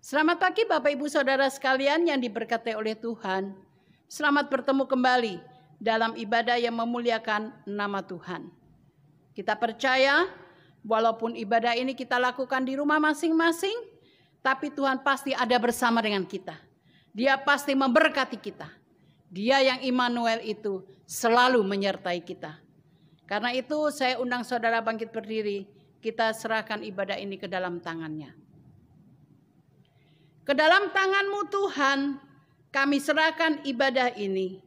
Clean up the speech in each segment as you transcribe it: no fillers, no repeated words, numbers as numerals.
Selamat pagi Bapak Ibu Saudara sekalian yang diberkati oleh Tuhan. Selamat bertemu kembali dalam ibadah yang memuliakan nama Tuhan. Kita percaya walaupun ibadah ini kita lakukan di rumah masing-masing, tapi Tuhan pasti ada bersama dengan kita. Dia pasti memberkati kita. Dia yang Immanuel itu selalu menyertai kita. Karena itu saya undang saudara bangkit berdiri, kita serahkan ibadah ini ke dalam tangannya. Ke dalam tangan-Mu Tuhan, kami serahkan ibadah ini.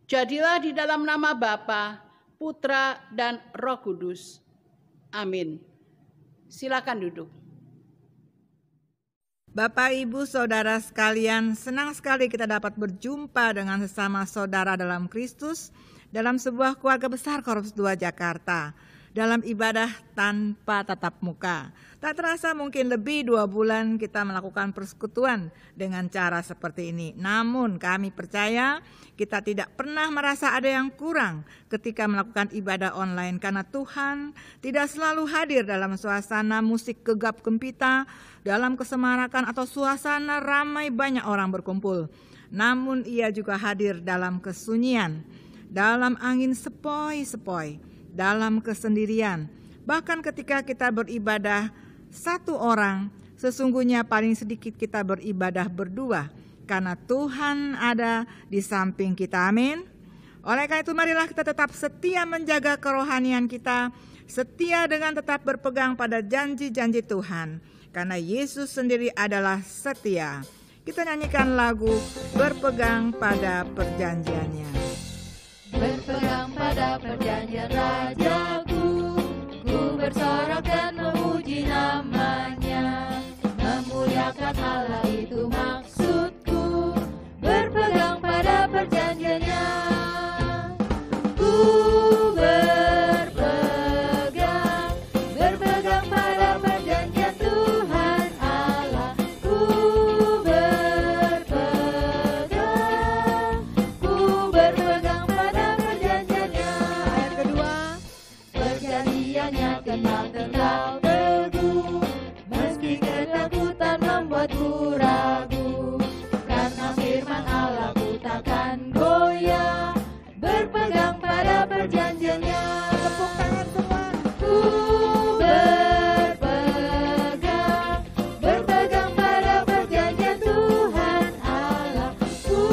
Jadilah di dalam nama Bapa, Putra, dan Roh Kudus. Amin. Silakan duduk. Bapak, Ibu, Saudara sekalian, senang sekali kita dapat berjumpa dengan sesama saudara dalam Kristus dalam sebuah keluarga besar Korps 2 Jakarta. Dalam ibadah tanpa tatap muka. Tak terasa mungkin lebih 2 bulan kita melakukan persekutuan dengan cara seperti ini. Namun kami percaya kita tidak pernah merasa ada yang kurang ketika melakukan ibadah online. Karena Tuhan tidak selalu hadir dalam suasana musik gegap gempita, dalam kesemarakan atau suasana ramai banyak orang berkumpul. Namun Ia juga hadir dalam kesunyian, dalam angin sepoi-sepoi, dalam kesendirian. Bahkan ketika kita beribadah 1 orang, sesungguhnya paling sedikit kita beribadah berdua, karena Tuhan ada di samping kita. Amin. Oleh karena itu marilah kita tetap setia menjaga kerohanian kita, setia dengan tetap berpegang pada janji-janji Tuhan, karena Yesus sendiri adalah setia. Kita nyanyikan lagu Berpegang pada Perjanjiannya. Berpegang pada perjanjian Rajaku, ku bersorak dan memuji namanya. Memuliakan Allah itu maksudku, berpegang pada perjanjiannya. Ku berpegang pada perjanjian Tuhan Allah. Ku berpegang pada perjanjiannya. Ayat kedua, perjanjiannya kenal teguh, meski ketakutan membuatku ragu. Karena firman Allah ku takkan goyah, berpegang pada perjanjiannya. Tepuk tangan semua. Ku berpegang pada perjanjian Tuhan Allah. Ku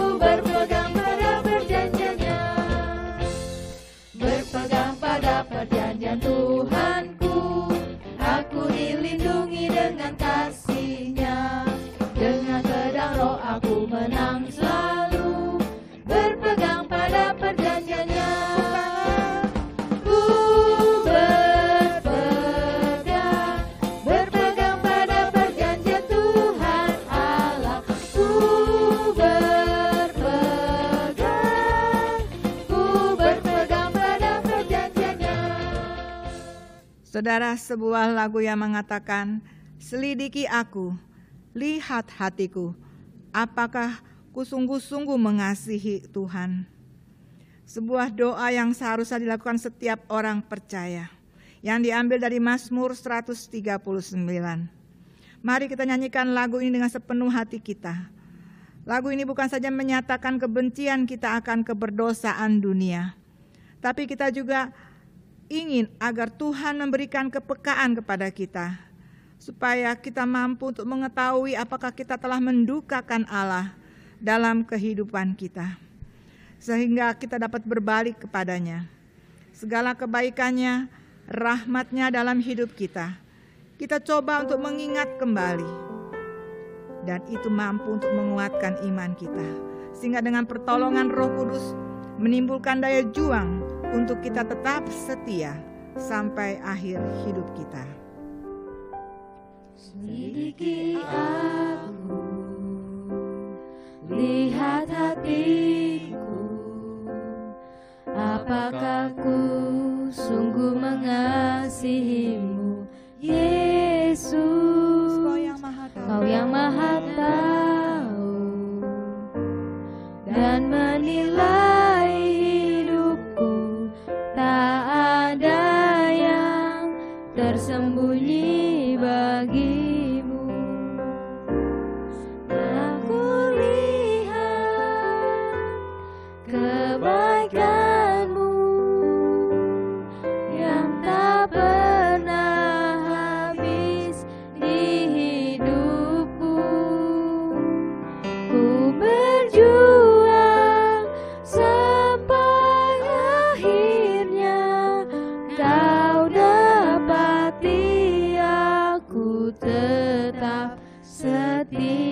berpegang pada perjanjiannya. Berpegang pada perjanjian Tuhanku, aku dilindungi dengan kasih-Nya. Dengan pedang roh aku menang selalu, berpegang pada perjanjiannya. Ku berpegang pada perjanjian Tuhan Allah. Ku berpegang pada perjanjiannya. Saudara, sebuah lagu yang mengatakan, selidiki aku, lihat hatiku, apakah ku sungguh-sungguh mengasihi Tuhan. Sebuah doa yang seharusnya dilakukan setiap orang percaya, yang diambil dari Mazmur 139. Mari kita nyanyikan lagu ini dengan sepenuh hati kita. Lagu ini bukan saja menyatakan kebencian kita akan keberdosaan dunia, tapi kita juga ingin agar Tuhan memberikan kepekaan kepada kita, supaya kita mampu untuk mengetahui apakah kita telah mendukakan Allah dalam kehidupan kita, sehingga kita dapat berbalik kepadanya. Segala kebaikannya, rahmat-Nya dalam hidup kita, kita coba untuk mengingat kembali, dan itu mampu untuk menguatkan iman kita, sehingga dengan pertolongan Roh Kudus menimbulkan daya juang untuk kita tetap setia sampai akhir hidup kita. Selidiki aku, lihat hatiku, apakah ku sungguh mengasihi-Mu, Yesus. Kau yang maha tahu dan menilai hidupku, tak ada yang kebaikan-Mu yang tak pernah habis di hidupku. Ku berjuang sampai akhirnya Kau dapati aku tetap setia.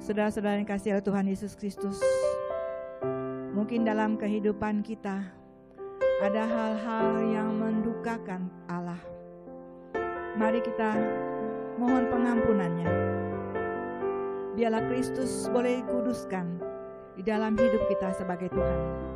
Saudara-saudara yang kasih oleh Tuhan Yesus Kristus, mungkin dalam kehidupan kita ada hal-hal yang mendukakan Allah. Mari kita mohon pengampunannya. Biarlah Kristus boleh dikuduskan di dalam hidup kita sebagai Tuhan.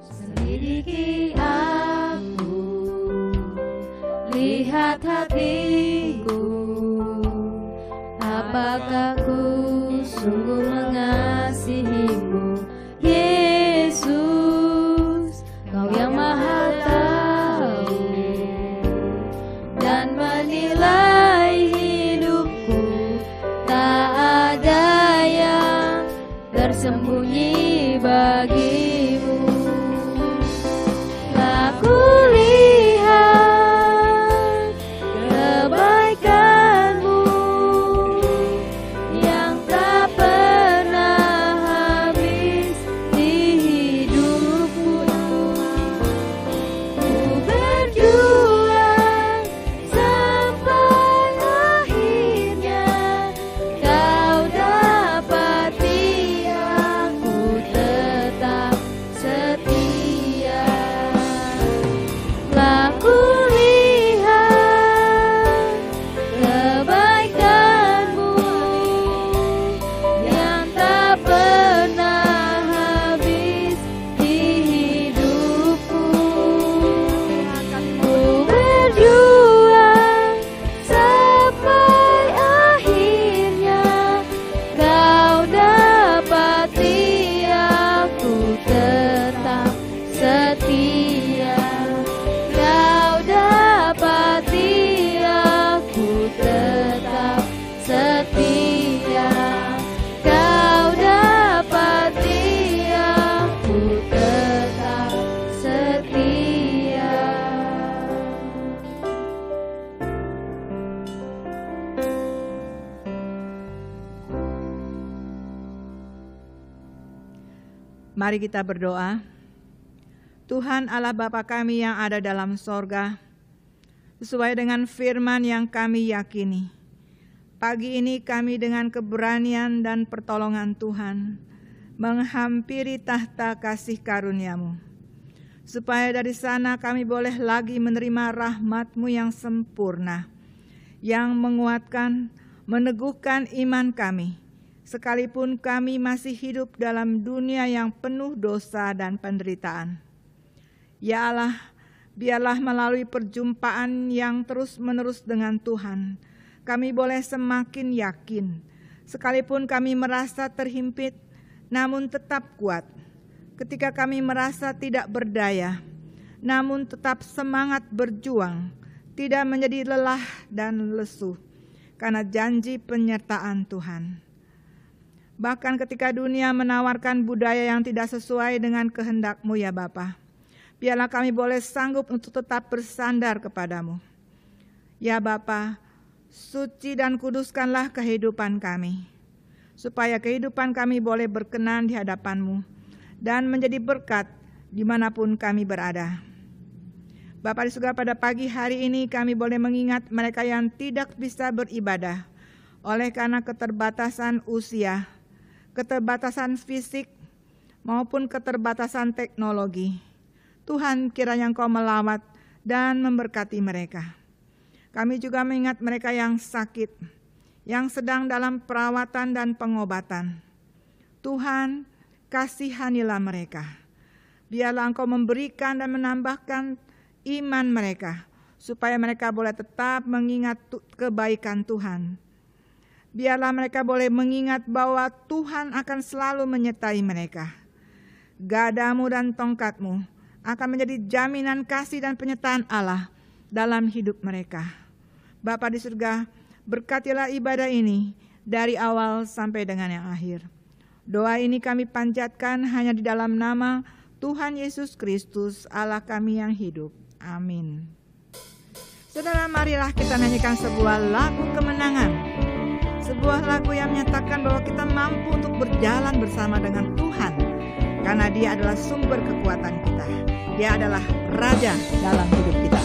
Selidiki aku, lihat hatiku, apakah ku sungguh mengasihi-Mu, Yesus, Kau yang Maha Tahu dan menilai hidupku, tak ada yang tersembunyi bagi-Mu. Aku lihat kebaikan-Mu yang tak pernah habis di hidupku. Ku berjuang sampai akhirnya Kau dapati aku tetap setia. Aku lihat kebaikan-Mu yang tak pernah habis di hidupku. Ku berjuang sampai akhirnya Kau dapati aku tetap setia. Kau dapati aku tetap setia. Kau dapati aku tetap setia. Mari kita berdoa. Tuhan Allah Bapa kami yang ada dalam sorga, sesuai dengan firman yang kami yakini, pagi ini kami dengan keberanian dan pertolongan Tuhan menghampiri tahta kasih karunia-Mu, supaya dari sana kami boleh lagi menerima rahmat-Mu yang sempurna, yang menguatkan, meneguhkan iman kami, sekalipun kami masih hidup dalam dunia yang penuh dosa dan penderitaan. Ya Allah, biarlah melalui perjumpaan yang terus-menerus dengan Tuhan, kami boleh semakin yakin, sekalipun kami merasa terhimpit, namun tetap kuat. Ketika kami merasa tidak berdaya, namun tetap semangat berjuang, tidak menjadi lelah dan lesu, karena janji penyertaan Tuhan. Bahkan ketika dunia menawarkan budaya yang tidak sesuai dengan kehendak-Mu ya Bapa, biarlah kami boleh sanggup untuk tetap bersandar kepadamu. Ya Bapa, suci dan kuduskanlah kehidupan kami, supaya kehidupan kami boleh berkenan di hadapan-Mu dan menjadi berkat dimanapun kami berada. Bapa di surga, pada pagi hari ini kami boleh mengingat mereka yang tidak bisa beribadah oleh karena keterbatasan usia, keterbatasan fisik, maupun keterbatasan teknologi. Tuhan, kiranya Engkau melawat dan memberkati mereka. Kami juga mengingat mereka yang sakit, yang sedang dalam perawatan dan pengobatan. Tuhan, kasihanilah mereka. Biarlah Engkau memberikan dan menambahkan iman mereka, supaya mereka boleh tetap mengingat kebaikan Tuhan. Biarlah mereka boleh mengingat bahwa Tuhan akan selalu menyertai mereka. Gadamu dan tongkatmu akan menjadi jaminan kasih dan penyertaan Allah dalam hidup mereka. Bapa di surga, berkatilah ibadah ini dari awal sampai dengan yang akhir. Doa ini kami panjatkan hanya di dalam nama Tuhan Yesus Kristus, Allah kami yang hidup. Amin. Saudara, marilah kita nyanyikan sebuah lagu kemenangan. Sebuah lagu yang menyatakan bahwa kita mampu untuk berjalan bersama dengan Tuhan, karena Dia adalah sumber kekuatan kita. Dia adalah Raja dalam hidup kita.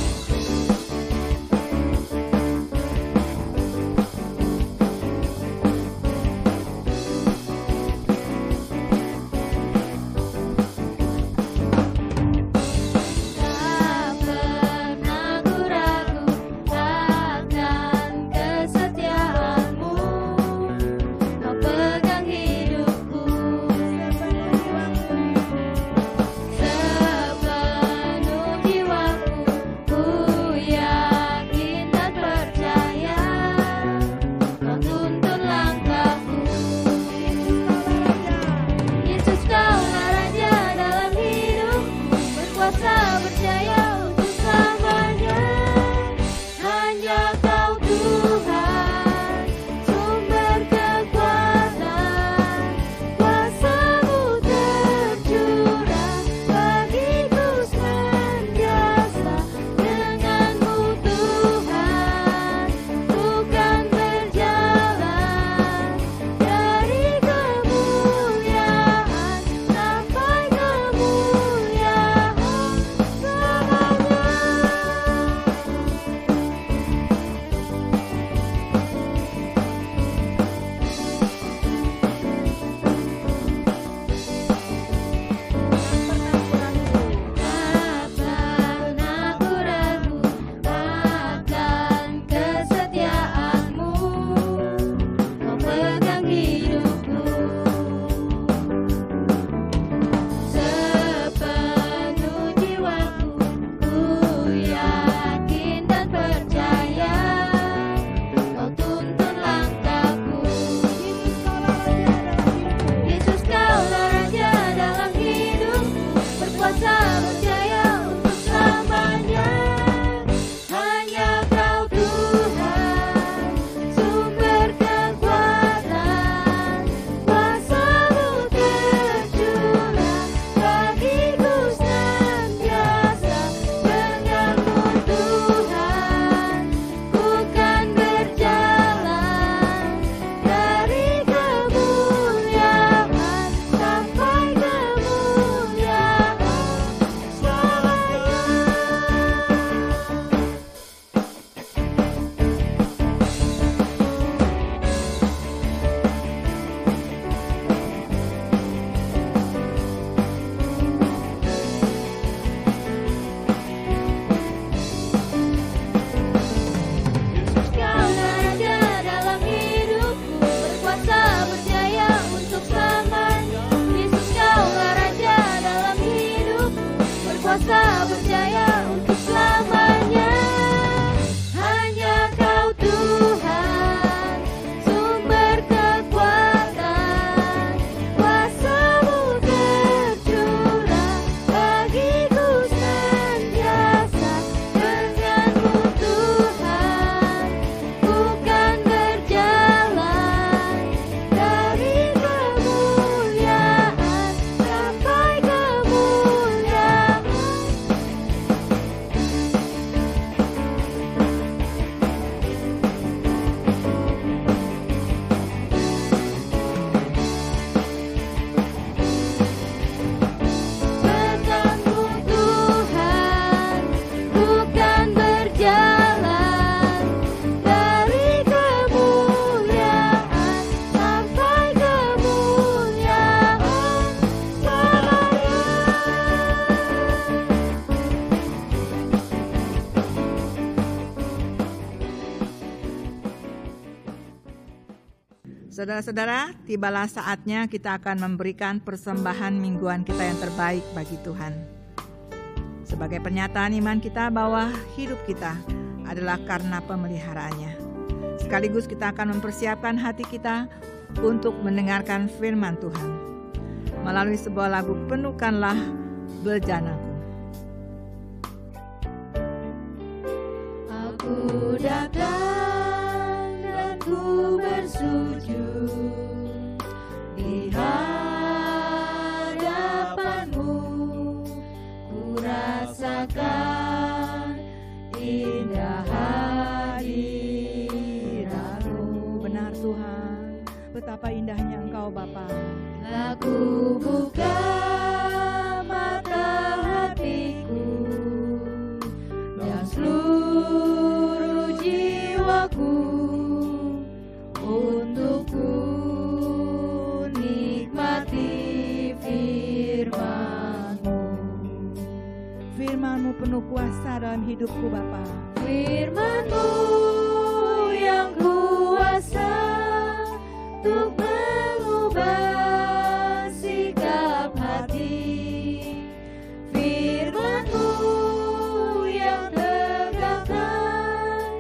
Saudara-saudara, tibalah saatnya kita akan memberikan persembahan mingguan kita yang terbaik bagi Tuhan. Sebagai pernyataan iman kita bahwa hidup kita adalah karena pemeliharaannya. Sekaligus kita akan mempersiapkan hati kita untuk mendengarkan firman Tuhan. Melalui sebuah lagu Penuhkanlah Bejanaku. Aku datang dan ku bersujud di hadapan-Mu, ku rasakan indah hadirat-Mu. Benar Tuhan, betapa indahnya Engkau Bapa. Aku buka mata hatiku dan seluruh jiwaku untuk ku nikmati firman-Mu. Firman-Mu penuh kuasa dalam hidupku Bapa. Firman-Mu yang kuasa untuk mengubah sikap hati. Firman-Mu yang tegakkan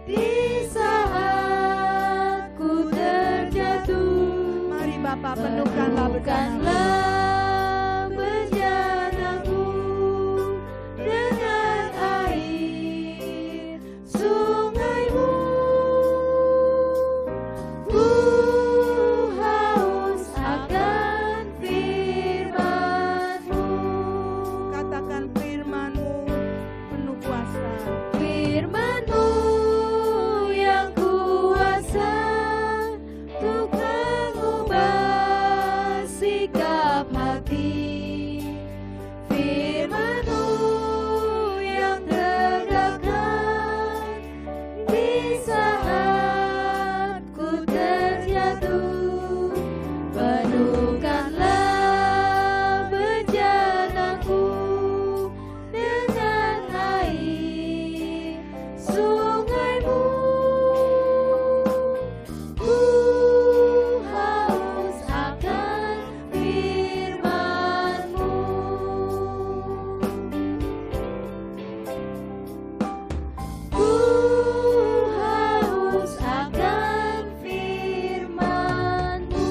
di saat ku terjatuh. Mari Bapa, penuhkanlah bejanaku. Penuhkanlah bejanaku dengan air sungai-Mu. Ku haus akan firman-Mu. Katakan firman-Mu penuh kuasa. Firman-Mu yang kuasa untuk mengubah sikap hati. Firman-Mu yang tegakkan di saat ku terjatuh. Penuhkanlah bejanaku dengan air sungai-Mu. Ku haus akan firman-Mu. Ku haus akan firman-Mu.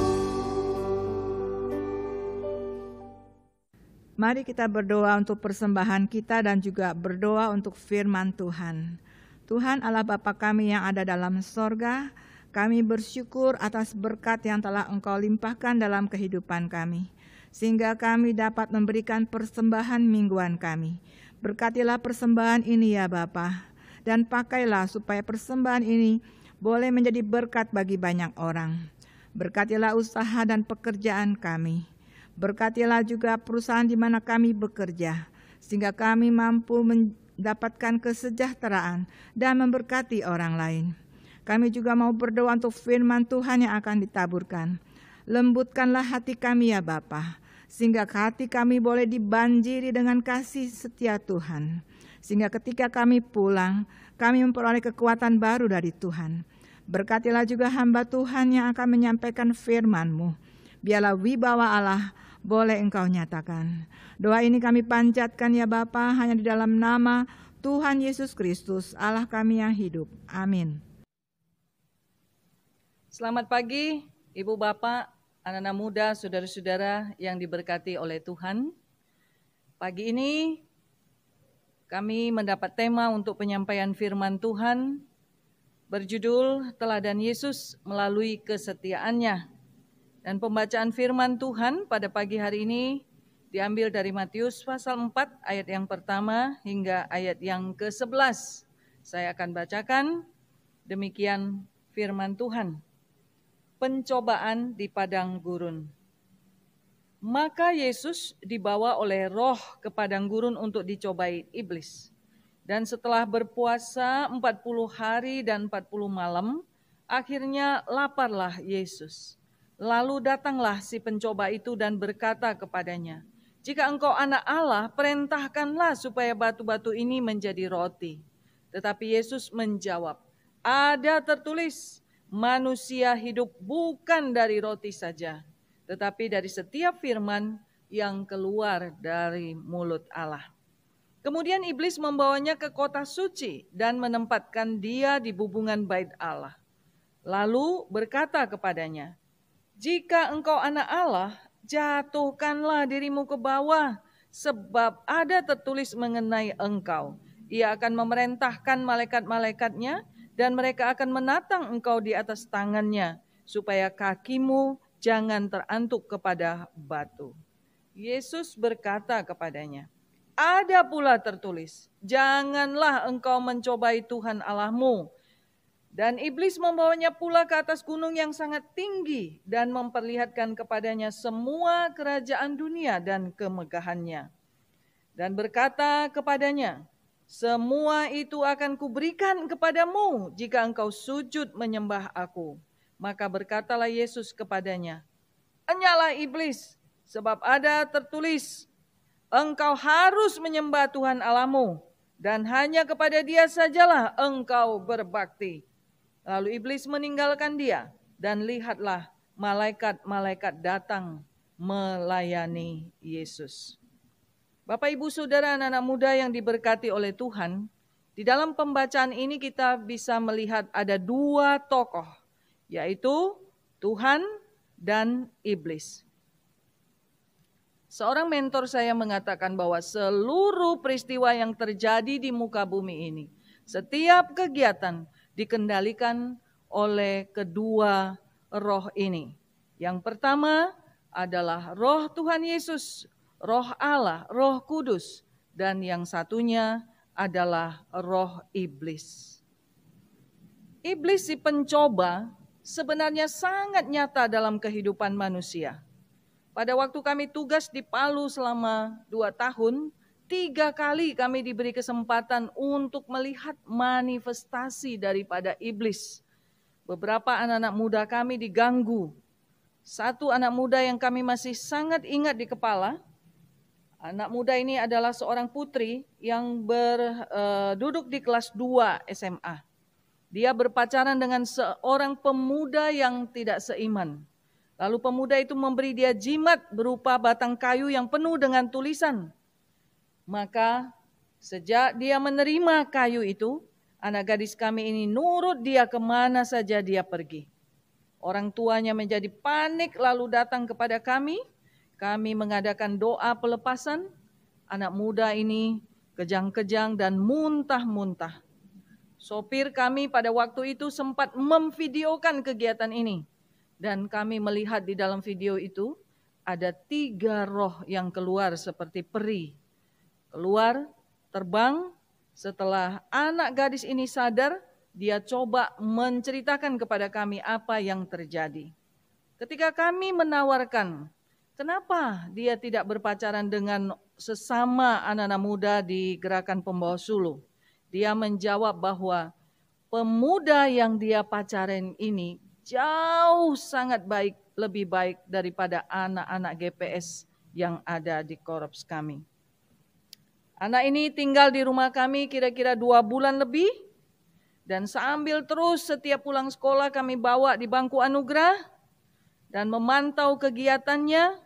Mari kita berdoa untuk persembahan kita dan juga berdoa untuk firman Tuhan. Tuhan Allah Bapa kami yang ada dalam sorga, kami bersyukur atas berkat yang telah Engkau limpahkan dalam kehidupan kami, sehingga kami dapat memberikan persembahan mingguan kami. Berkatilah persembahan ini ya Bapa, dan pakailah supaya persembahan ini boleh menjadi berkat bagi banyak orang. Berkatilah usaha dan pekerjaan kami. Berkatilah juga perusahaan di mana kami bekerja, sehingga kami mampu mendapatkan kesejahteraan dan memberkati orang lain. Kami juga mau berdoa untuk firman Tuhan yang akan ditaburkan. Lembutkanlah hati kami ya Bapa, sehingga hati kami boleh dibanjiri dengan kasih setia Tuhan. Sehingga ketika kami pulang, kami memperoleh kekuatan baru dari Tuhan. Berkatilah juga hamba Tuhan yang akan menyampaikan firman-Mu. Biarlah wibawa Allah boleh Engkau nyatakan. Doa ini kami panjatkan ya Bapa hanya di dalam nama Tuhan Yesus Kristus, Allah kami yang hidup. Amin. Selamat pagi, Ibu Bapak, anak-anak muda, saudara-saudara yang diberkati oleh Tuhan. Pagi ini kami mendapat tema untuk penyampaian firman Tuhan berjudul Teladan Yesus melalui kesetiaannya. Dan pembacaan firman Tuhan pada pagi hari ini diambil dari Matius pasal 4 ayat yang pertama hingga ayat yang ke-11. Saya akan bacakan demikian firman Tuhan. Pencobaan di padang gurun. Maka Yesus dibawa oleh Roh ke padang gurun untuk dicobai iblis. Dan setelah berpuasa 40 hari dan 40 malam, akhirnya laparlah Yesus. Lalu datanglah si pencoba itu dan berkata kepadanya, "Jika engkau anak Allah, perintahkanlah supaya batu-batu ini menjadi roti." Tetapi Yesus menjawab, "Ada tertulis, manusia hidup bukan dari roti saja, tetapi dari setiap firman yang keluar dari mulut Allah." Kemudian iblis membawanya ke kota suci dan menempatkan dia di bubungan bait Allah. lalu berkata kepadanya, "Jika engkau anak Allah, jatuhkanlah dirimu ke bawah, sebab ada tertulis mengenai engkau. Ia akan memerintahkan malaikat-malaikatnya, dan mereka akan menatang engkau di atas tangannya, supaya kakimu jangan terantuk kepada batu." Yesus berkata kepadanya, "Ada pula tertulis, janganlah engkau mencobai Tuhan Allahmu." Dan iblis membawanya pula ke atas gunung yang sangat tinggi dan memperlihatkan kepadanya semua kerajaan dunia dan kemegahannya. Dan berkata kepadanya, "Semua itu akan kuberikan kepadamu jika engkau sujud menyembah aku." Maka berkatalah Yesus kepadanya, "Enyahlah iblis, sebab ada tertulis, engkau harus menyembah Tuhan Allahmu, dan hanya kepada Dia sajalah engkau berbakti." Lalu iblis meninggalkan dia, dan lihatlah malaikat-malaikat datang melayani Yesus. Bapak, Ibu, Saudara, anak-anak muda yang diberkati oleh Tuhan, di dalam pembacaan ini kita bisa melihat ada dua tokoh, yaitu Tuhan dan iblis. Seorang mentor saya mengatakan bahwa seluruh peristiwa yang terjadi di muka bumi ini, setiap kegiatan dikendalikan oleh kedua roh ini. Yang pertama adalah roh Tuhan Yesus, roh Allah, roh kudus. Dan yang satunya adalah roh iblis. Iblis si pencoba sebenarnya sangat nyata dalam kehidupan manusia. Pada waktu kami tugas di Palu selama 2 tahun, 3 kali kami diberi kesempatan untuk melihat manifestasi daripada iblis. Beberapa anak-anak muda kami diganggu. Satu anak muda yang kami masih sangat ingat di kepala. Anak muda ini adalah seorang putri yang duduk di kelas 2 SMA. Dia berpacaran dengan seorang pemuda yang tidak seiman. Lalu pemuda itu memberi dia jimat berupa batang kayu yang penuh dengan tulisan. Maka sejak dia menerima kayu itu, anak gadis kami ini nurut dia kemana saja dia pergi. Orang tuanya menjadi panik lalu datang kepada kami. Kami mengadakan doa pelepasan. Anak muda ini kejang-kejang dan muntah-muntah. Sopir kami pada waktu itu sempat memvideokan kegiatan ini. Dan kami melihat di dalam video itu ada 3 roh yang keluar seperti peri. Keluar, terbang. Setelah anak gadis ini sadar, dia coba menceritakan kepada kami apa yang terjadi. Ketika kami menawarkan, kenapa dia tidak berpacaran dengan sesama anak-anak muda di gerakan pembawa suluh? Dia menjawab bahwa pemuda yang dia pacaran ini jauh sangat baik, lebih baik daripada anak-anak GPS yang ada di korps kami. Anak ini tinggal di rumah kami kira-kira 2 bulan lebih. Dan sambil terus setiap pulang sekolah kami bawa di bangku anugerah. Dan memantau kegiatannya.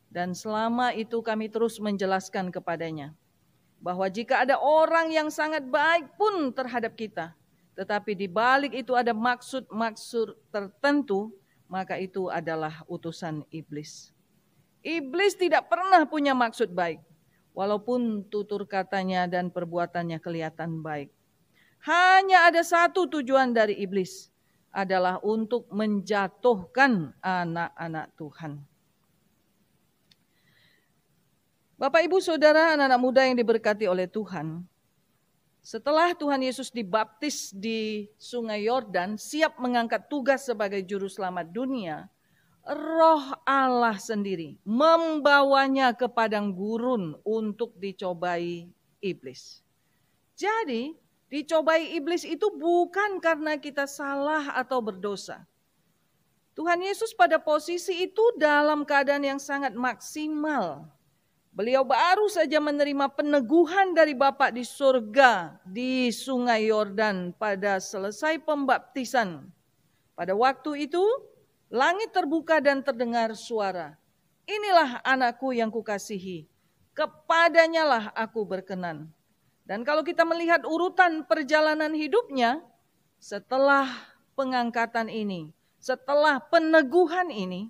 Dan selama itu kami terus menjelaskan kepadanya. Bahwa jika ada orang yang sangat baik pun terhadap kita. Tetapi di balik itu ada maksud-maksud tertentu. Maka itu adalah utusan iblis. Iblis tidak pernah punya maksud baik. Walaupun tutur katanya dan perbuatannya kelihatan baik. Hanya ada satu tujuan dari iblis, adalah untuk menjatuhkan anak-anak Tuhan. Bapak, Ibu, Saudara, anak-anak muda yang diberkati oleh Tuhan. Setelah Tuhan Yesus dibaptis di Sungai Yordan, siap mengangkat tugas sebagai juru selamat dunia, Roh Allah sendiri membawanya ke padang gurun untuk dicobai iblis. Jadi, dicobai iblis itu bukan karena kita salah atau berdosa. Tuhan Yesus pada posisi itu dalam keadaan yang sangat maksimal. Beliau baru saja menerima peneguhan dari Bapa di surga di Sungai Yordan pada selesai pembaptisan. Pada waktu itu, langit terbuka dan terdengar suara. Inilah anakku yang kukasihi, kepadanya lah aku berkenan. Dan kalau kita melihat urutan perjalanan hidupnya, setelah pengangkatan ini, setelah peneguhan ini,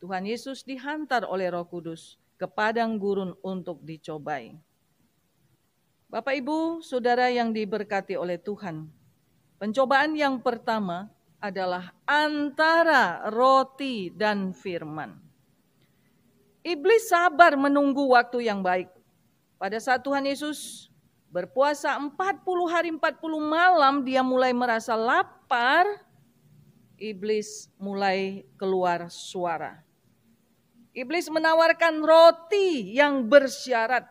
Tuhan Yesus dihantar oleh Roh Kudus ke padang gurun untuk dicobai. Bapak, Ibu, Saudara yang diberkati oleh Tuhan, pencobaan yang pertama adalah antara roti dan firman. Iblis sabar menunggu waktu yang baik. Pada saat Tuhan Yesus berpuasa 40 hari 40 malam, dia mulai merasa lapar, iblis mulai keluar suara. Iblis menawarkan roti yang bersyarat.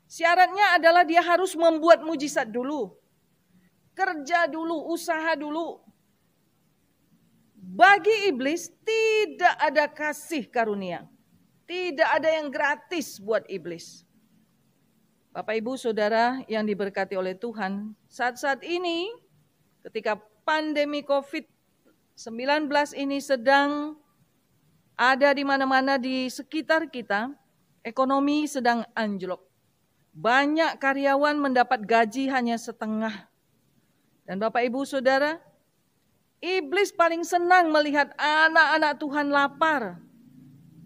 Syaratnya adalah dia harus membuat mujizat dulu. Kerja dulu, usaha dulu. Bagi iblis tidak ada kasih karunia. Tidak ada yang gratis buat iblis. Bapak, Ibu, Saudara yang diberkati oleh Tuhan, saat-saat ini ketika pandemi COVID-19 ini sedang ada di mana-mana di sekitar kita, ekonomi sedang anjlok. Banyak karyawan mendapat gaji hanya setengah. Dan Bapak, Ibu, Saudara, iblis paling senang melihat anak-anak Tuhan lapar.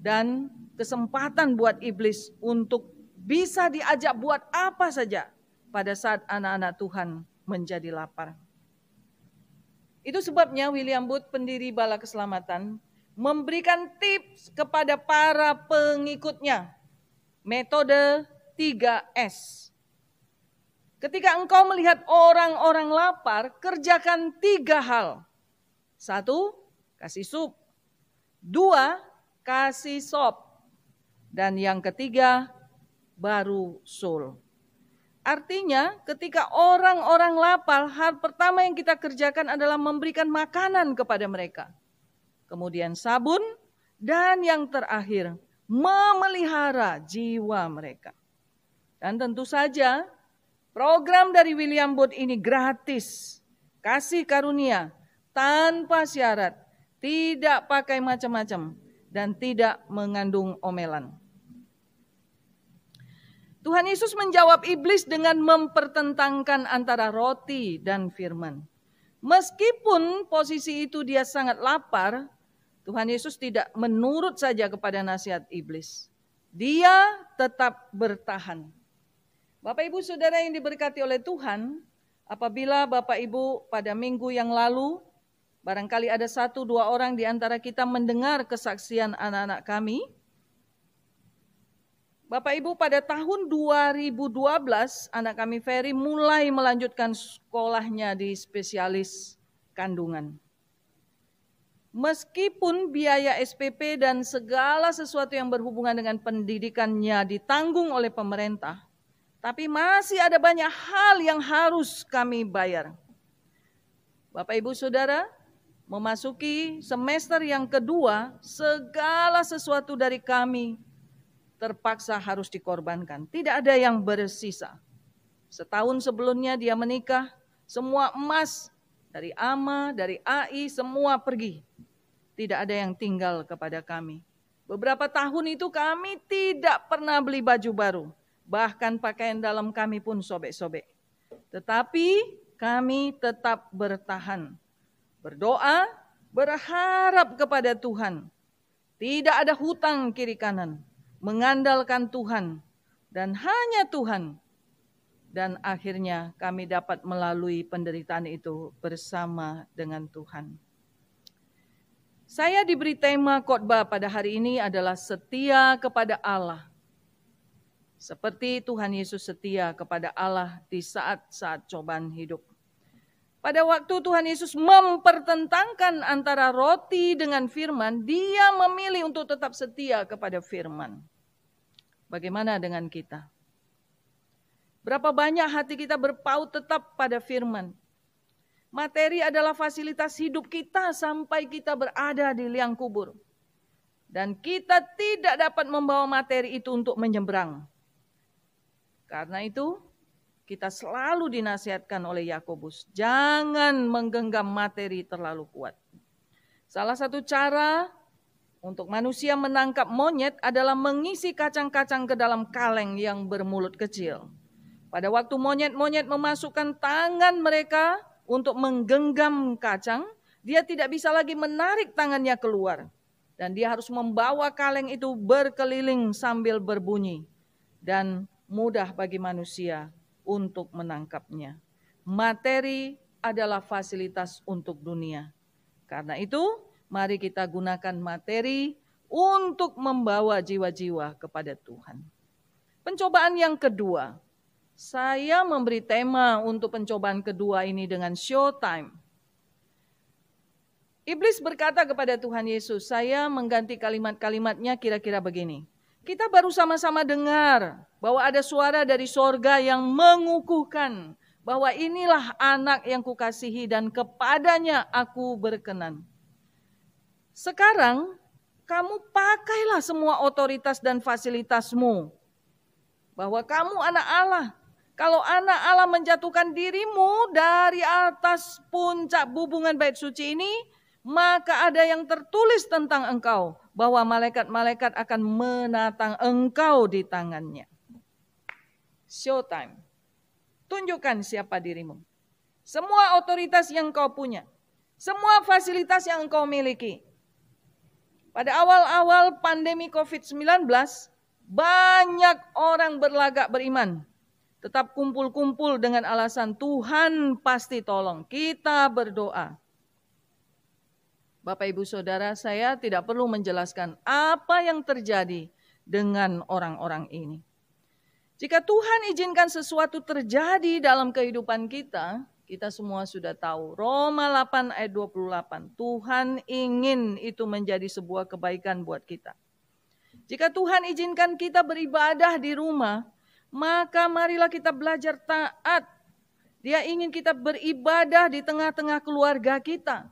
Dan kesempatan buat iblis untuk bisa diajak buat apa saja pada saat anak-anak Tuhan menjadi lapar. Itu sebabnya William Booth, pendiri Bala Keselamatan, memberikan tips kepada para pengikutnya. Metode 3S. Ketika engkau melihat orang-orang lapar, kerjakan 3 hal. 1, kasih sup. 2, kasih sop. Dan yang ketiga, baru sul. Artinya ketika orang-orang lapar, hal pertama yang kita kerjakan adalah memberikan makanan kepada mereka. Kemudian sabun, dan yang terakhir, memelihara jiwa mereka. Dan tentu saja, program dari William Booth ini gratis. Kasih karunia, tanpa syarat, tidak pakai macam-macam, dan tidak mengandung omelan. Tuhan Yesus menjawab iblis dengan mempertentangkan antara roti dan firman. Meskipun posisi itu dia sangat lapar, Tuhan Yesus tidak menurut saja kepada nasihat iblis. Dia tetap bertahan. Bapak, Ibu, Saudara yang diberkati oleh Tuhan, apabila Bapak Ibu pada minggu yang lalu, barangkali ada 1-2 orang di antara kita mendengar kesaksian anak-anak kami. Bapak Ibu, pada tahun 2012 anak kami Ferry mulai melanjutkan sekolahnya di spesialis kandungan. Meskipun biaya SPP dan segala sesuatu yang berhubungan dengan pendidikannya ditanggung oleh pemerintah, tapi masih ada banyak hal yang harus kami bayar. Bapak, Ibu, Saudara, memasuki semester yang kedua, segala sesuatu dari kami terpaksa harus dikorbankan. Tidak ada yang bersisa. Setahun sebelumnya dia menikah, semua emas dari AMA, dari AI, semua pergi. Tidak ada yang tinggal kepada kami. Beberapa tahun itu kami tidak pernah beli baju baru. Bahkan pakaian dalam kami pun sobek-sobek. Tetapi kami tetap bertahan. Berdoa, berharap kepada Tuhan. Tidak ada hutang kiri kanan. Mengandalkan Tuhan dan hanya Tuhan. Dan akhirnya kami dapat melalui penderitaan itu bersama dengan Tuhan. Saya diberi tema khotbah pada hari ini adalah setia kepada Allah. Seperti Tuhan Yesus setia kepada Allah di saat-saat cobaan hidup. Pada waktu Tuhan Yesus mempertentangkan antara roti dengan firman, dia memilih untuk tetap setia kepada firman. Bagaimana dengan kita? Berapa banyak hati kita berpaut tetap pada firman? Materi adalah fasilitas hidup kita sampai kita berada di liang kubur. Dan kita tidak dapat membawa materi itu untuk menyeberang. Karena itu, kita selalu dinasihatkan oleh Yakobus, jangan menggenggam materi terlalu kuat. Salah satu cara untuk manusia menangkap monyet adalah mengisi kacang-kacang ke dalam kaleng yang bermulut kecil. Pada waktu monyet-monyet memasukkan tangan mereka untuk menggenggam kacang, dia tidak bisa lagi menarik tangannya keluar. Dan dia harus membawa kaleng itu berkeliling sambil berbunyi. Dan mudah bagi manusia untuk menangkapnya. Materi adalah fasilitas untuk dunia. Karena itu, mari kita gunakan materi untuk membawa jiwa-jiwa kepada Tuhan. Pencobaan yang kedua, saya memberi tema untuk pencobaan kedua ini dengan showtime. Iblis berkata kepada Tuhan Yesus, saya mengganti kalimat-kalimatnya kira-kira begini. Kita baru sama-sama dengar bahwa ada suara dari sorga yang mengukuhkan bahwa inilah anak yang kukasihi dan kepadanya aku berkenan. Sekarang kamu pakailah semua otoritas dan fasilitasmu. Bahwa kamu anak Allah. Kalau anak Allah menjatuhkan dirimu dari atas puncak bubungan bait suci ini, maka ada yang tertulis tentang engkau, bahwa malaikat-malaikat akan menatang engkau di tangannya. Showtime. Tunjukkan siapa dirimu. Semua otoritas yang kau punya. Semua fasilitas yang engkau miliki. Pada awal-awal pandemi COVID-19, banyak orang berlagak beriman. Tetap kumpul-kumpul dengan alasan Tuhan pasti tolong. Kita berdoa. Bapak Ibu Saudara, saya tidak perlu menjelaskan apa yang terjadi dengan orang-orang ini. Jika Tuhan izinkan sesuatu terjadi dalam kehidupan kita, kita semua sudah tahu. Roma 8 ayat 28, Tuhan ingin itu menjadi sebuah kebaikan buat kita. Jika Tuhan izinkan kita beribadah di rumah, maka marilah kita belajar taat. Dia ingin kita beribadah di tengah-tengah keluarga kita.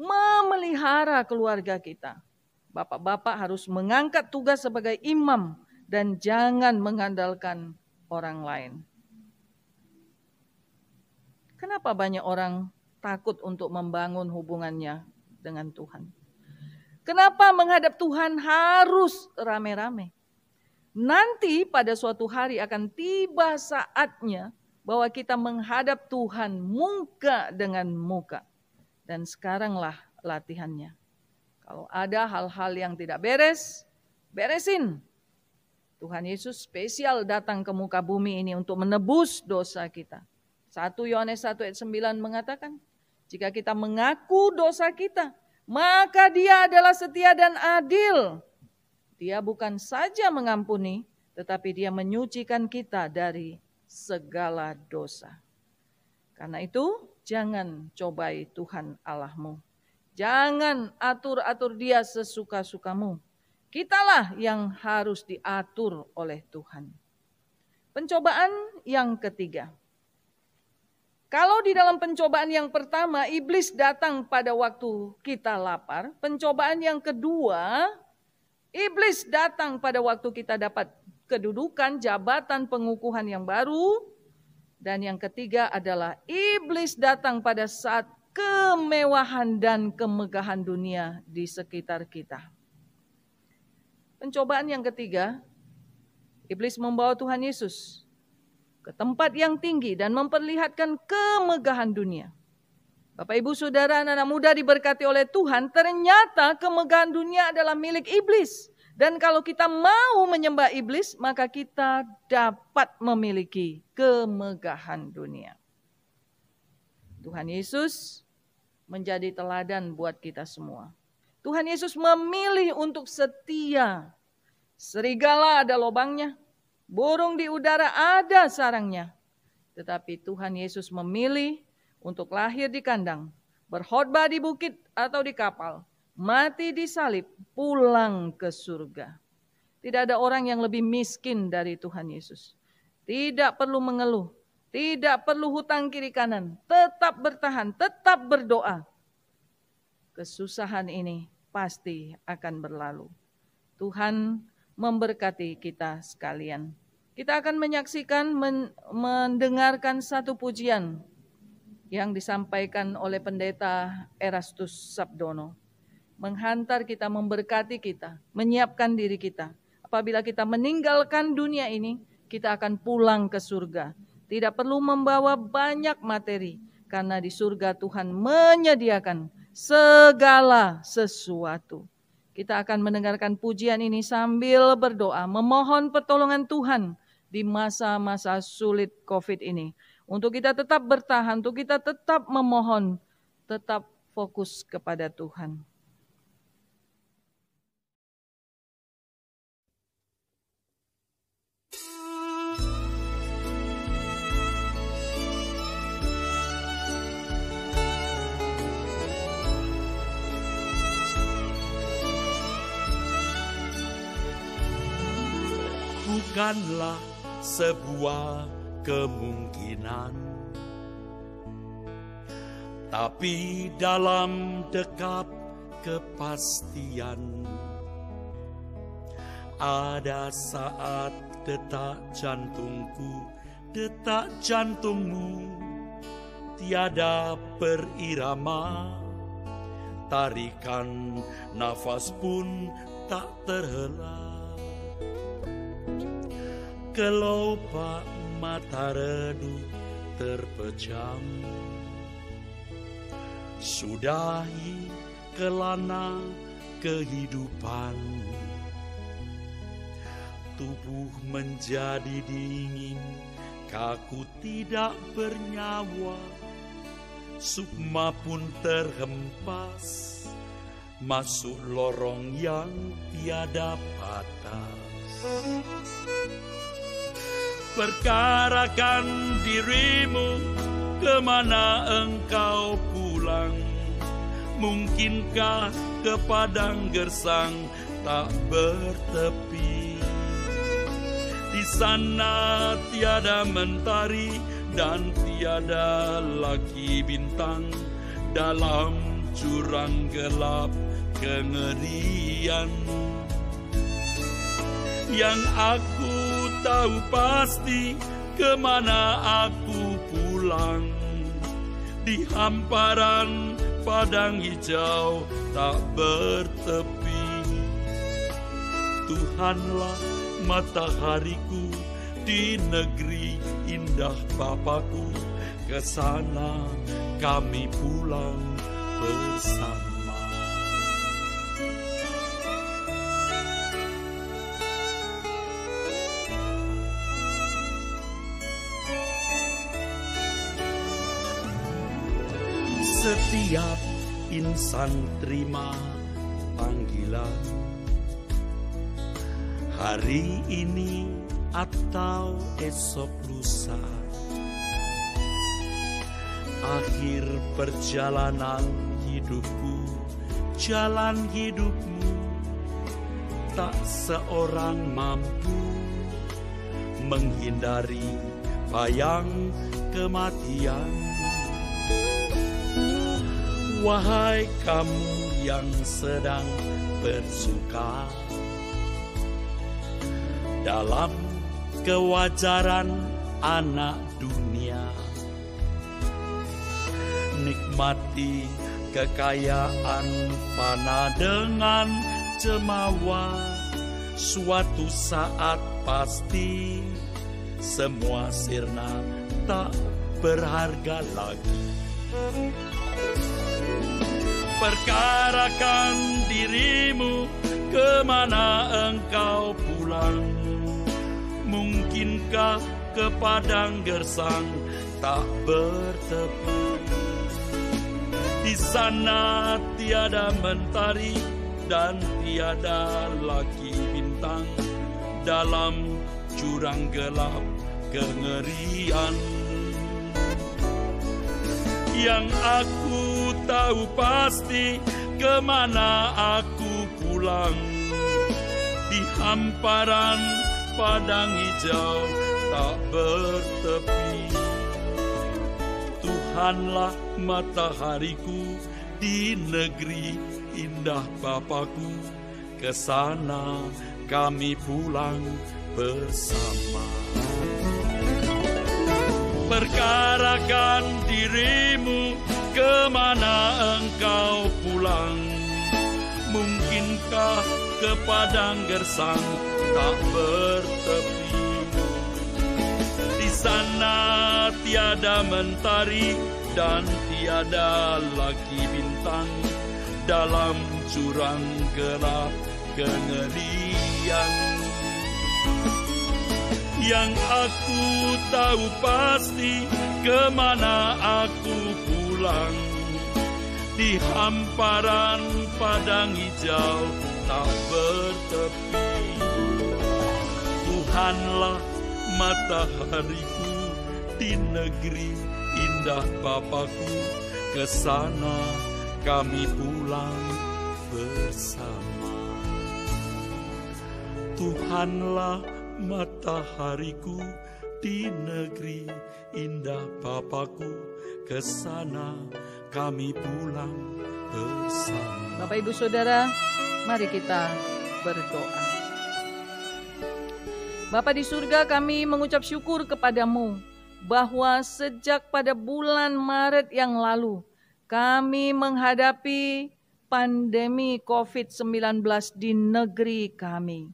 Memelihara keluarga kita. Bapak-bapak harus mengangkat tugas sebagai imam dan jangan mengandalkan orang lain. Kenapa banyak orang takut untuk membangun hubungannya dengan Tuhan? Kenapa menghadap Tuhan harus rame-rame? Nanti pada suatu hari akan tiba saatnya bahwa kita menghadap Tuhan muka dengan muka. Dan sekaranglah latihannya. Kalau ada hal-hal yang tidak beres, beresin. Tuhan Yesus spesial datang ke muka bumi ini untuk menebus dosa kita. 1 Yohanes 1 ayat 9 mengatakan, jika kita mengaku dosa kita, maka Dia adalah setia dan adil. Dia bukan saja mengampuni, tetapi Dia menyucikan kita dari segala dosa. Karena itu, jangan cobai Tuhan Allahmu. Jangan atur-atur Dia sesuka-sukamu. Kitalah yang harus diatur oleh Tuhan. Pencobaan yang ketiga. Kalau di dalam pencobaan yang pertama, iblis datang pada waktu kita lapar. Pencobaan yang kedua, iblis datang pada waktu kita dapat kedudukan, jabatan, pengukuhan yang baru. Dan yang ketiga adalah iblis datang pada saat kemewahan dan kemegahan dunia di sekitar kita. Pencobaan yang ketiga, iblis membawa Tuhan Yesus ke tempat yang tinggi dan memperlihatkan kemegahan dunia. Bapak, Ibu, Saudara, anak-anak muda diberkati oleh Tuhan, ternyata kemegahan dunia adalah milik iblis. Dan kalau kita mau menyembah iblis, maka kita dapat memiliki kemegahan dunia. Tuhan Yesus menjadi teladan buat kita semua. Tuhan Yesus memilih untuk setia. Serigala ada lubangnya, burung di udara ada sarangnya. Tetapi Tuhan Yesus memilih untuk lahir di kandang, berkhotbah di bukit atau di kapal, mati disalib, pulang ke surga. Tidak ada orang yang lebih miskin dari Tuhan Yesus. Tidak perlu mengeluh, tidak perlu hutang kiri kanan, tetap bertahan, tetap berdoa. Kesusahan ini pasti akan berlalu. Tuhan memberkati kita sekalian. Kita akan menyaksikan, mendengarkan satu pujian yang disampaikan oleh pendeta Erastus Sabdono. Menghantar kita, memberkati kita, menyiapkan diri kita. Apabila kita meninggalkan dunia ini, kita akan pulang ke surga. Tidak perlu membawa banyak materi, karena di surga Tuhan menyediakan segala sesuatu. Kita akan mendengarkan pujian ini sambil berdoa, memohon pertolongan Tuhan di masa-masa sulit COVID ini. Untuk kita tetap bertahan, untuk kita tetap memohon, tetap fokus kepada Tuhan. Bukanlah sebuah kemungkinan, tapi dalam dekap kepastian. Ada saat detak jantungku, detak jantungmu tiada berirama, tarikan nafas pun tak terhela. Kelopak mata redup terpejam, sudahi kelana kehidupan. Tubuh menjadi dingin, kaku tidak bernyawa, sukma pun terhempas masuk lorong yang tiada batas. Perkarakan dirimu, kemana engkau pulang? Mungkinkah ke padang gersang tak bertepi? Di sana tiada mentari dan tiada lagi bintang, dalam jurang gelap kengerian. Yang aku tahu pasti, kemana aku pulang. Di hamparan padang hijau tak bertepi. Tuhanlah matahariku di negeri indah Bapakku. Ke sana kami pulang bersama. Setiap insan terima panggilan, hari ini atau esok lusa. Akhir perjalanan hidupku, jalan hidupmu, tak seorang mampu menghindari bayang kematian. Wahai kamu yang sedang bersuka dalam kewajaran anak dunia, nikmati kekayaan fana dengan cemawa. Suatu saat pasti semua sirna, tak berharga lagi. Perkarakan dirimu, kemana engkau pulang? Mungkinkah ke padang gersang tak bertepi? Di sana tiada mentari dan tiada lagi bintang, dalam jurang gelap kengerian. Yang aku tahu pasti, kemana aku pulang. Di hamparan padang hijau tak bertepi. Tuhanlah matahariku di negeri indah Bapakku. Ke sana kami pulang bersama. Perkarakan dirimu, kemana engkau pulang? Mungkinkah ke padang gersang tak bertepi? Di sana tiada mentari dan tiada lagi bintang dalam jurang gelap kengerian. Yang aku tahu pasti kemana aku pulang, di hamparan padang hijau tak bertepi. Tuhanlah matahariku di negeri indah Bapakku, ke sana kami pulang bersama. Tuhanlah matahariku di negeri indah Bapakku, ke sana kami pulang bersama. Bapak Ibu Saudara, mari kita berdoa. Bapa di surga, kami mengucap syukur kepadamu bahwa sejak pada bulan Maret yang lalu kami menghadapi pandemi COVID-19 di negeri kami.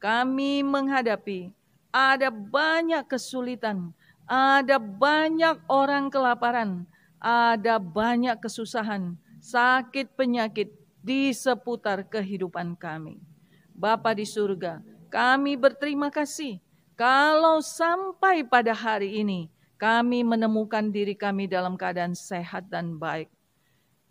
Kami menghadapi ada banyak kesulitan, ada banyak orang kelaparan, ada banyak kesusahan, sakit penyakit di seputar kehidupan kami. Bapa di surga, kami berterima kasih kalau sampai pada hari ini kami menemukan diri kami dalam keadaan sehat dan baik.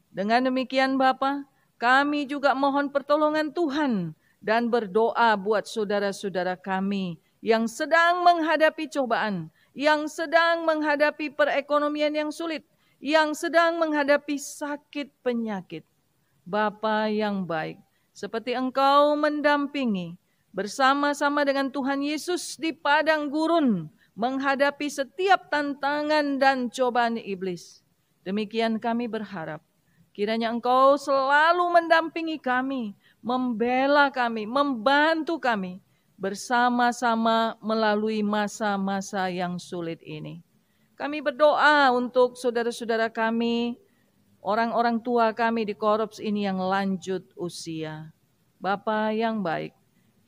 Dengan demikian Bapa, kami juga mohon pertolongan Tuhan dan berdoa buat saudara-saudara kami yang sedang menghadapi cobaan, yang sedang menghadapi perekonomian yang sulit, yang sedang menghadapi sakit penyakit. Bapa yang baik, seperti Engkau mendampingi bersama-sama dengan Tuhan Yesus di padang gurun menghadapi setiap tantangan dan cobaan iblis. Demikian kami berharap kiranya Engkau selalu mendampingi kami, membela kami, membantu kami bersama-sama melalui masa-masa yang sulit ini. Kami berdoa untuk saudara-saudara kami, orang-orang tua kami di Korps ini yang lanjut usia. Bapa yang baik,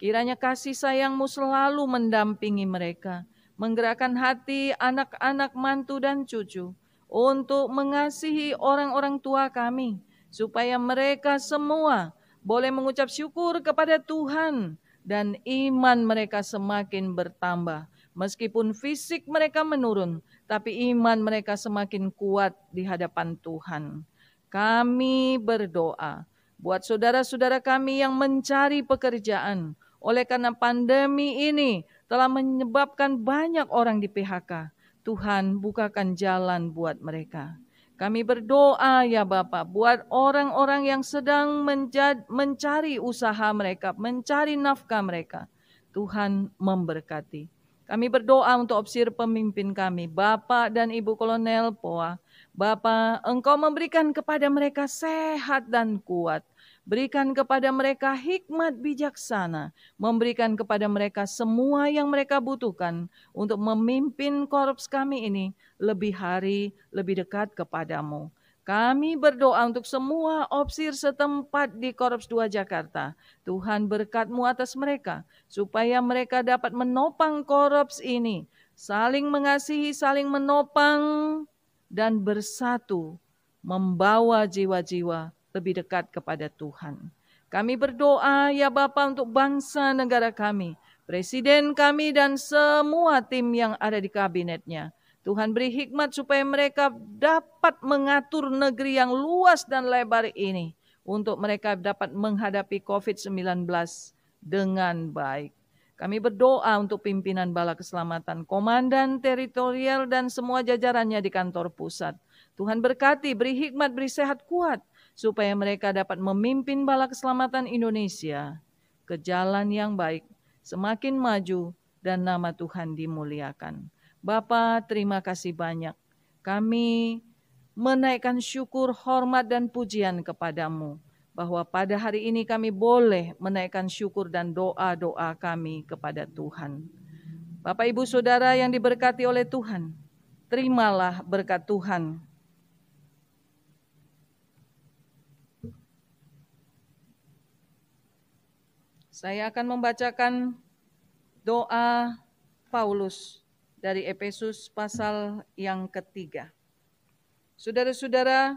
kiranya kasih sayang-Mu selalu mendampingi mereka, menggerakkan hati anak-anak, mantu dan cucu untuk mengasihi orang-orang tua kami, supaya mereka semua boleh mengucap syukur kepada Tuhan dan iman mereka semakin bertambah. Meskipun fisik mereka menurun, tapi iman mereka semakin kuat di hadapan Tuhan. Kami berdoa buat saudara-saudara kami yang mencari pekerjaan. Oleh karena pandemi ini telah menyebabkan banyak orang di PHK. Tuhan, bukakan jalan buat mereka. Kami berdoa ya Bapa, buat orang-orang yang sedang mencari usaha mereka, mencari nafkah mereka. Tuhan memberkati. Kami berdoa untuk opsir pemimpin kami, Bapak dan Ibu Kolonel POA. Bapa, Engkau memberikan kepada mereka sehat dan kuat. Berikan kepada mereka hikmat bijaksana, memberikan kepada mereka semua yang mereka butuhkan untuk memimpin korps kami ini lebih hari, lebih dekat kepadamu. Kami berdoa untuk semua opsir setempat di Korps 2 Jakarta. Tuhan berkat-Mu atas mereka, supaya mereka dapat menopang korps ini, saling mengasihi, saling menopang, dan bersatu membawa jiwa-jiwa lebih dekat kepada Tuhan. Kami berdoa ya Bapa untuk bangsa negara kami, presiden kami dan semua tim yang ada di kabinetnya. Tuhan beri hikmat supaya mereka dapat mengatur negeri yang luas dan lebar ini untuk mereka dapat menghadapi COVID-19 dengan baik. Kami berdoa untuk pimpinan Bala Keselamatan, komandan teritorial dan semua jajarannya di kantor pusat. Tuhan berkati, beri hikmat, beri sehat kuat, supaya mereka dapat memimpin Bala Keselamatan Indonesia ke jalan yang baik, semakin maju dan nama Tuhan dimuliakan. Bapa, terima kasih banyak. Kami menaikkan syukur, hormat dan pujian kepadamu, bahwa pada hari ini kami boleh menaikkan syukur dan doa-doa kami kepada Tuhan. Bapak Ibu Saudara yang diberkati oleh Tuhan, terimalah berkat Tuhan. Saya akan membacakan doa Paulus dari Efesus pasal yang ketiga. Saudara-saudara,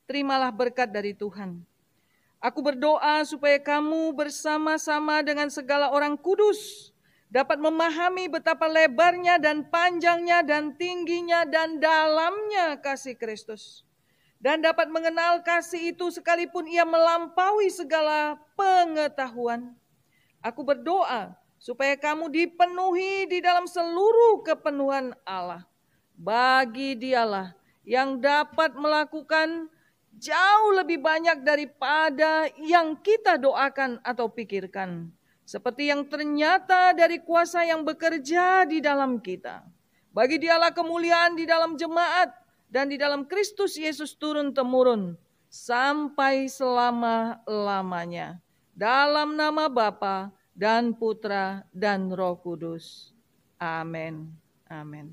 terimalah berkat dari Tuhan. Aku berdoa supaya kamu bersama-sama dengan segala orang kudus dapat memahami betapa lebarnya dan panjangnya dan tingginya dan dalamnya kasih Kristus. Dan dapat mengenal kasih itu sekalipun ia melampaui segala pengetahuan. Aku berdoa supaya kamu dipenuhi di dalam seluruh kepenuhan Allah. Bagi Dialah yang dapat melakukan jauh lebih banyak daripada yang kita doakan atau pikirkan. Seperti yang ternyata dari kuasa yang bekerja di dalam kita. Bagi Dialah kemuliaan di dalam jemaat dan di dalam Kristus Yesus turun-temurun sampai selama-lamanya. Dalam nama Bapa dan Putra dan Roh Kudus. Amin. Amin.